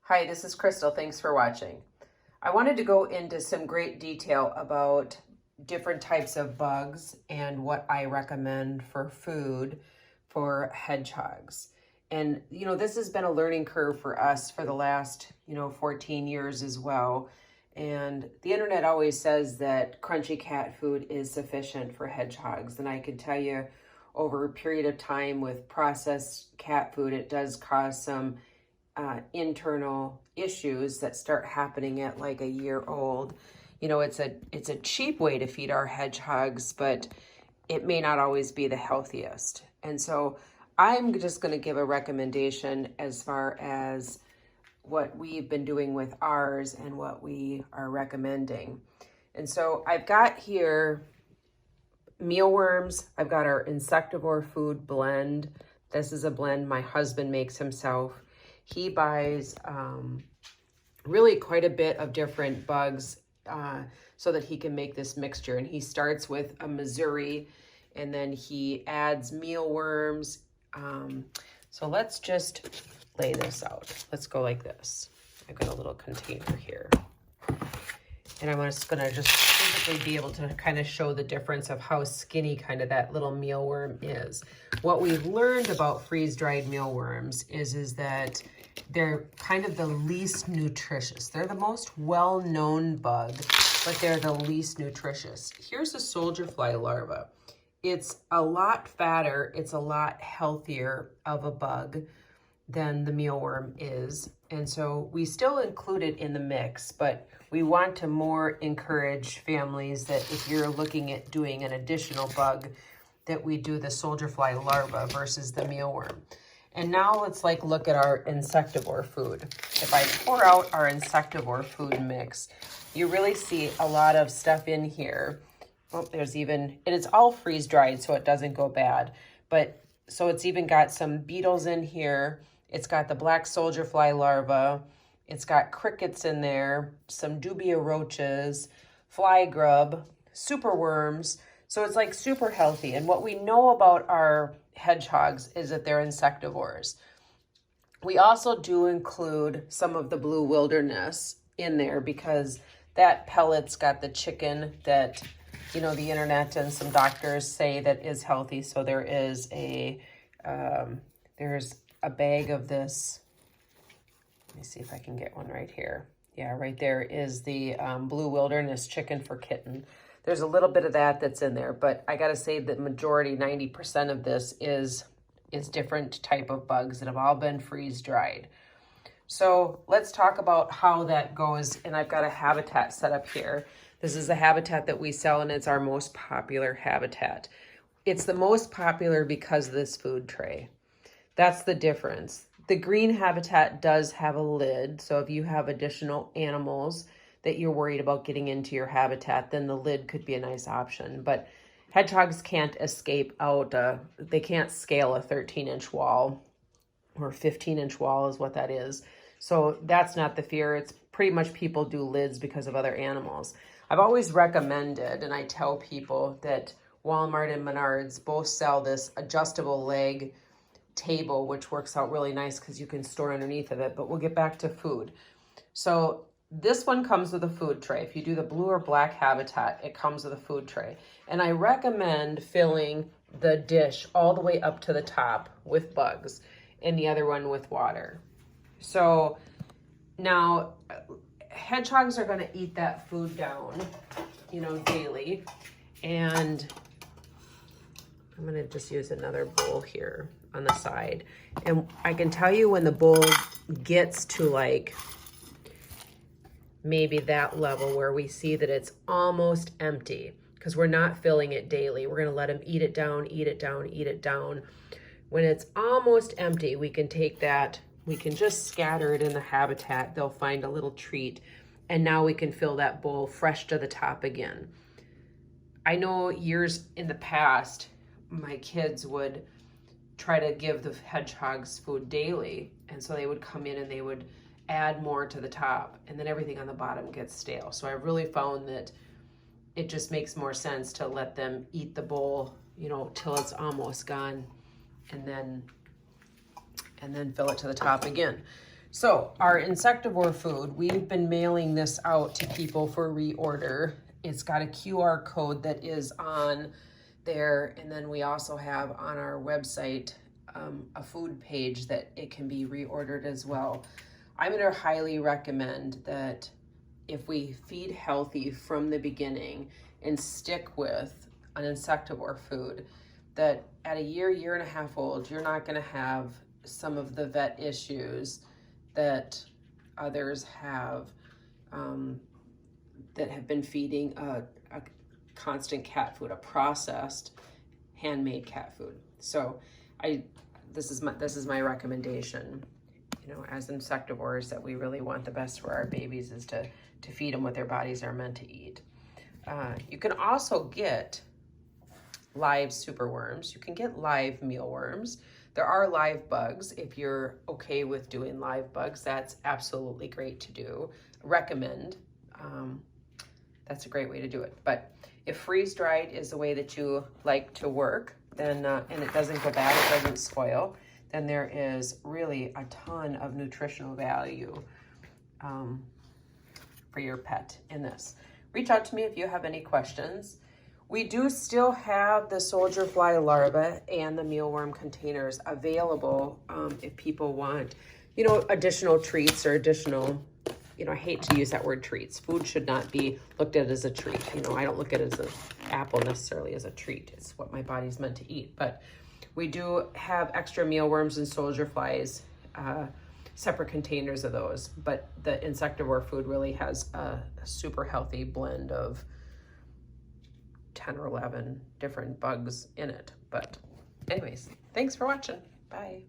Hi, this is Crystal. Thanks for watching. I wanted to go into some great detail about different types of bugs and what I recommend for food for hedgehogs. And, this has been a learning curve for us for the last, 14 years as well. And the internet always says that crunchy cat food is sufficient for hedgehogs. And I can tell you over a period of time with processed cat food, it does cause some internal issues that start happening at like a year old. It's a cheap way to feed our hedgehogs, but it may not always be the healthiest. And so I'm just going to give a recommendation as far as what we've been doing with ours and what we are recommending. And so I've got here mealworms. I've got our Insectivore food blend. This is a blend my husband makes himself. He buys really quite a bit of different bugs so that he can make this mixture. And he starts with a Missouri, and then he adds mealworms. So let's just lay this out. Let's go like this. I've got a little container here. And I'm just going to just physically be able to kind of show the difference of how skinny kind of that little mealworm is. What we've learned about freeze-dried mealworms is that they're kind of the least nutritious. They're the most well-known bug, but they're the least nutritious. Here's a soldier fly larva. It's a lot fatter. It's a lot healthier of a bug than the mealworm is. And so we still include it in the mix, but we want to more encourage families that if you're looking at doing an additional bug, that we do the soldier fly larva versus the mealworm. And now let's look at our Insectivore food. If I pour out our Insectivore food mix, you really see a lot of stuff in here. Oh, and it's all freeze dried so it doesn't go bad. But so it's even got some beetles in here. It's got the black soldier fly larva. It's got crickets in there, some dubia roaches, fly grub, super worms. So it's like super healthy. And what we know about our hedgehogs is that they're insectivores. We also do include some of the blue wilderness in there because that pellet's got the chicken that, the internet and some doctors say that is healthy. So there is there's a bag of this. Let me see if I can get one right here. Yeah, right there is the blue wilderness chicken for kitten. There's a little bit of that that's in there, but I got to say that majority, 90% of this is different type of bugs that have all been freeze dried. So let's talk about how that goes. And I've got a habitat set up here. This is the habitat that we sell, and it's our most popular habitat. It's the most popular because of this food tray. That's the difference. The green habitat does have a lid. So if you have additional animals that you're worried about getting into your habitat, then the lid could be a nice option. But hedgehogs can't escape out. They can't scale a 13-inch wall, or 15-inch wall is what that is. So that's not the fear. It's pretty much people do lids because of other animals. I've always recommended, and I tell people that Walmart and Menards both sell this adjustable leg table, which works out really nice because you can store underneath of it. But we'll get back to food. So this one comes with a food tray. If you do the blue or black habitat, it comes with a food tray. And I recommend filling the dish all the way up to the top with bugs and the other one with water. So now hedgehogs are going to eat that food down, daily. And I'm going to just use another bowl here on the side. And I can tell you when the bowl gets to maybe that level where we see that it's almost empty, because we're not filling it daily. We're going to let them eat it down, eat it down, eat it down. When it's almost empty, we can take that, we can just scatter it in the habitat. They'll find a little treat. And now we can fill that bowl fresh to the top again. I know years in the past, my kids would try to give the hedgehogs food daily. And so they would come in and they would add more to the top, and then everything on the bottom gets stale. So I really found that it just makes more sense to let them eat the bowl, till it's almost gone, and then fill it to the top again. So our Insectivore food, we've been mailing this out to people for reorder. It's got a QR code that is on there. And then we also have on our website a food page that it can be reordered as well. I'm going to highly recommend that if we feed healthy from the beginning and stick with an Insectivore food, that at a year and a half old, you're not going to have some of the vet issues that others have that have been feeding a constant cat food, a processed handmade cat food. So this is my recommendation, you know, as insectivores, that we really want the best for our babies is to feed them what their bodies are meant to eat. You can also get live superworms. You can get live mealworms. There are live bugs. If you're okay with doing live bugs, that's absolutely great to do. Recommend. That's a great way to do it. But if freeze-dried is the way that you like to work, then and it doesn't go bad, it doesn't spoil, then there is really a ton of nutritional value for your pet in this. Reach out to me if you have any questions. We do still have the soldier fly larvae and the mealworm containers available if people want, you know, additional treats or additional, you know, I hate to use that word treats. Food should not be looked at as a treat. You know, I don't look at it as an apple necessarily as a treat. It's what my body's meant to eat. But we do have extra mealworms and soldier flies, separate containers of those. But the Insectivore food really has a super healthy blend of 10 or 11 different bugs in it. But anyways, thanks for watching. Bye.